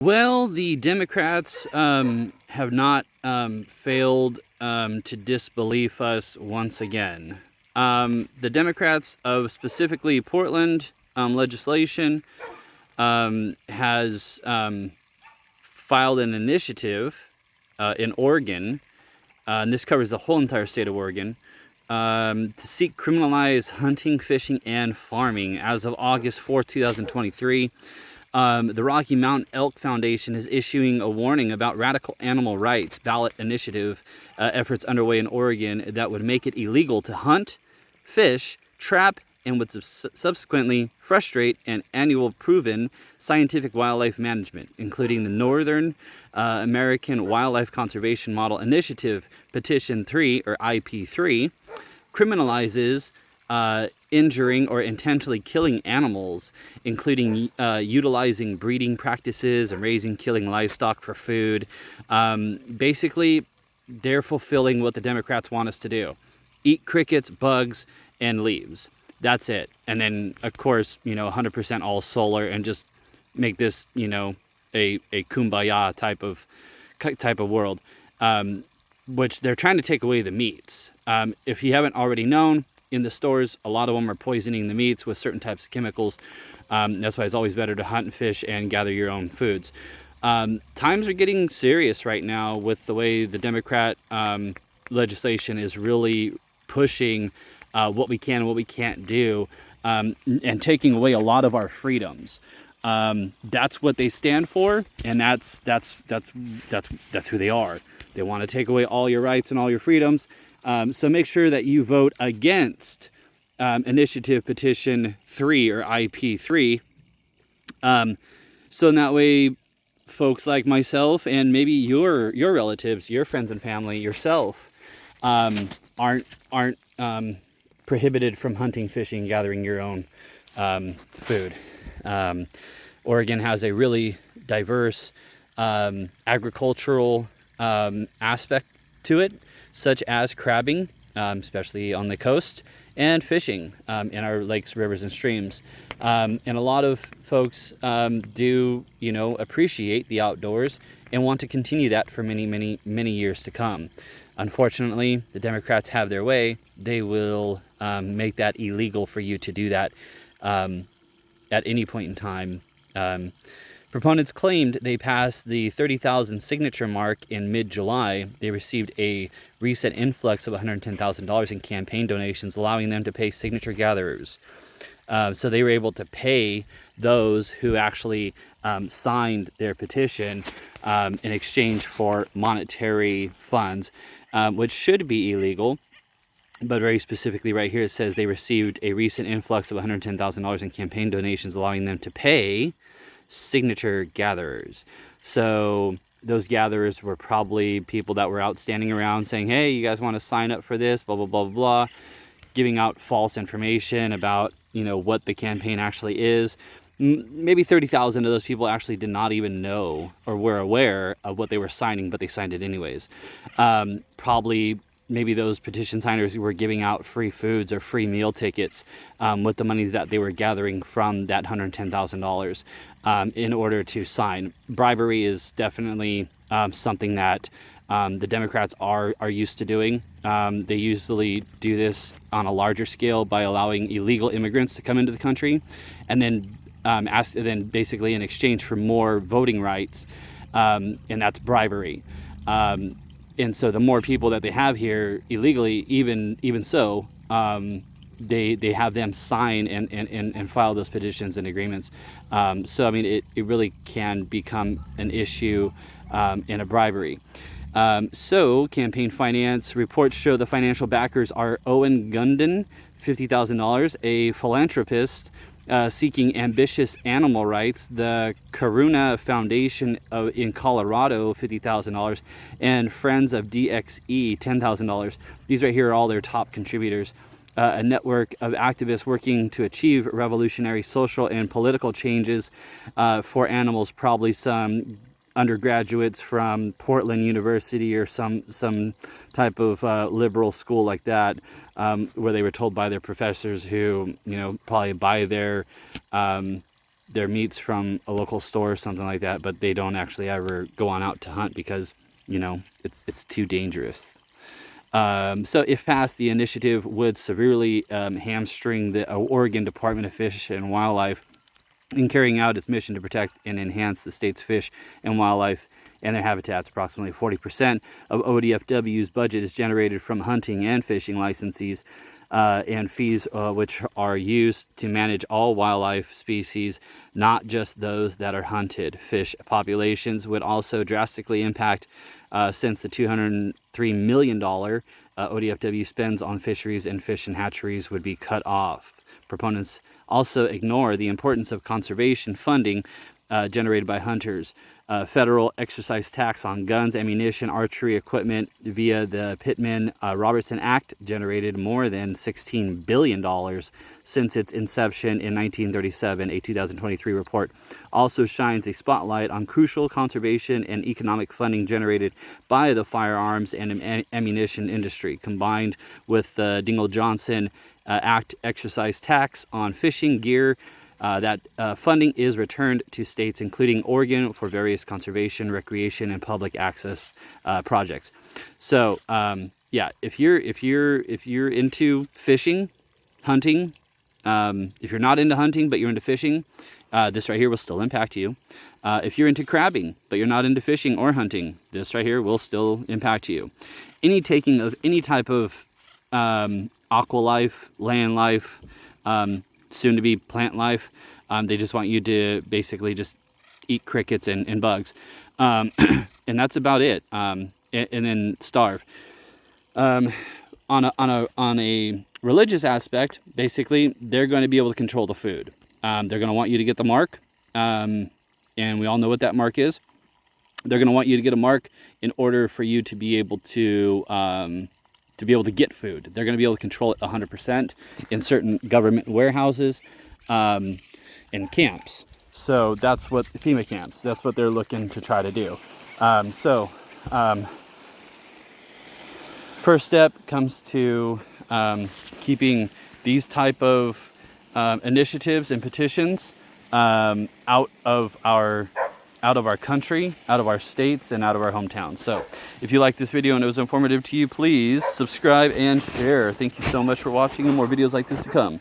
Well, the Democrats have not failed to disbelief us once again. The Democrats of specifically Portland legislation has filed an initiative in Oregon, and this covers the whole entire state of Oregon, to seek criminalize hunting, fishing, and farming. As of August 4th, 2023, the Rocky Mountain Elk Foundation is issuing a warning about radical animal rights ballot initiative efforts underway in Oregon that would make it illegal to hunt, fish, trap, and would subsequently frustrate an annual proven scientific wildlife management, including the Northern American Wildlife Conservation Model Initiative Petition 3, or IP3, criminalizes injuring or intentionally killing animals, including utilizing breeding practices and raising, killing livestock for food. Basically, they're fulfilling what the Democrats want us to do: eat crickets, bugs, and leaves. That's it. And then, of course, 100% all solar, and just make this, a kumbaya type of world, which they're trying to take away the meats. If you haven't already known, in the stores, a lot of them are poisoning the meats with certain types of chemicals. That's why it's always better to hunt and fish and gather your own foods. Times are getting serious right now with the way the Democrat legislation is really pushing what we can and what we can't do, and taking away a lot of our freedoms. That's what they stand for, and that's who they are. They want to take away all your rights and all your freedoms. So make sure that you vote against Initiative Petition 3, or IP3. So in that way, folks like myself and maybe your relatives, your friends and family, yourself, aren't prohibited from hunting, fishing, gathering your own food. Oregon has a really diverse agricultural aspect to it, such as crabbing, especially on the coast, and fishing in our lakes, rivers, and streams. And a lot of folks do, appreciate the outdoors and want to continue that for many, many, many years to come. Unfortunately, the Democrats have their way. They will make that illegal for you to do that at any point in time. Proponents claimed they passed the 30,000 signature mark in mid-July. They received a recent influx of $110,000 in campaign donations, allowing them to pay signature gatherers. So they were able to pay those who actually signed their petition in exchange for monetary funds, which should be illegal. But very specifically right here, it says they received a recent influx of $110,000 in campaign donations, allowing them to pay signature gatherers. So those gatherers were probably people that were out standing around saying, hey, you guys want to sign up for this, blah, blah, blah, blah, giving out false information about, what the campaign actually is. Maybe 30,000 of those people actually did not even know or were aware of what they were signing, but they signed it anyways. Probably maybe those petition signers were giving out free foods or free meal tickets with the money that they were gathering from that $110,000 in order to sign. Bribery is definitely something that the Democrats are used to doing. They usually do this on a larger scale by allowing illegal immigrants to come into the country, and then basically in exchange for more voting rights, and that's bribery. And so the more people that they have here illegally, even so, they have them sign and file those petitions and agreements. So I mean, it really can become an issue in a bribery. So campaign finance reports show the financial backers are Owen Gundon, $50,000, a philanthropist seeking ambitious animal rights, the Karuna Foundation in Colorado, $50,000, and Friends of DXE, $10,000. These right here are all their top contributors. A network of activists working to achieve revolutionary social and political changes for animals, probably some undergraduates from Portland University or some type of liberal school like that, where they were told by their professors who, probably by their their meats from a local store or something like that, but they don't actually ever go on out to hunt because, you know, it's too dangerous. So if passed, the initiative would severely hamstring the Oregon Department of Fish and Wildlife in carrying out its mission to protect and enhance the state's fish and wildlife and their habitats. Approximately 40% of ODFW's budget is generated from hunting and fishing licenses and fees, which are used to manage all wildlife species, not just those that are hunted. Fish populations would also drastically impact since the $203 million ODFW spends on fisheries and fish and hatcheries would be cut off. Proponents also ignore the importance of conservation funding generated by hunters. Federal exercise tax on guns, ammunition, archery equipment via the Pittman-Robertson Act generated more than $16 billion since its inception in 1937. A 2023 report also shines a spotlight on crucial conservation and economic funding generated by the firearms and ammunition industry, combined with the Dingell-Johnson Act exercise tax on fishing gear. That funding is returned to states, including Oregon, for various conservation, recreation, and public access projects. So, yeah, if you're into fishing, hunting, if you're not into hunting but you're into fishing, this right here will still impact you. If you're into crabbing but you're not into fishing or hunting, this right here will still impact you. Any taking of any type of aqua life, land life, soon to be plant life, they just want you to basically just eat crickets and bugs, and that's about it, and then starve. On a religious aspect, basically they're going to be able to control the food. They're going to want you to get the mark, and we all know what that mark is. They're going to want you to get a mark in order for you to be able to get food. They're going to be able to control it 100% in certain government warehouses and camps. So that's what FEMA camps, that's what they're looking to try to do. First step comes to keeping these type of initiatives and petitions out of our country, out of our states, and out of our hometowns. So if you like this video and it was informative to you, please subscribe and share. Thank you so much for watching, and more videos like this to come.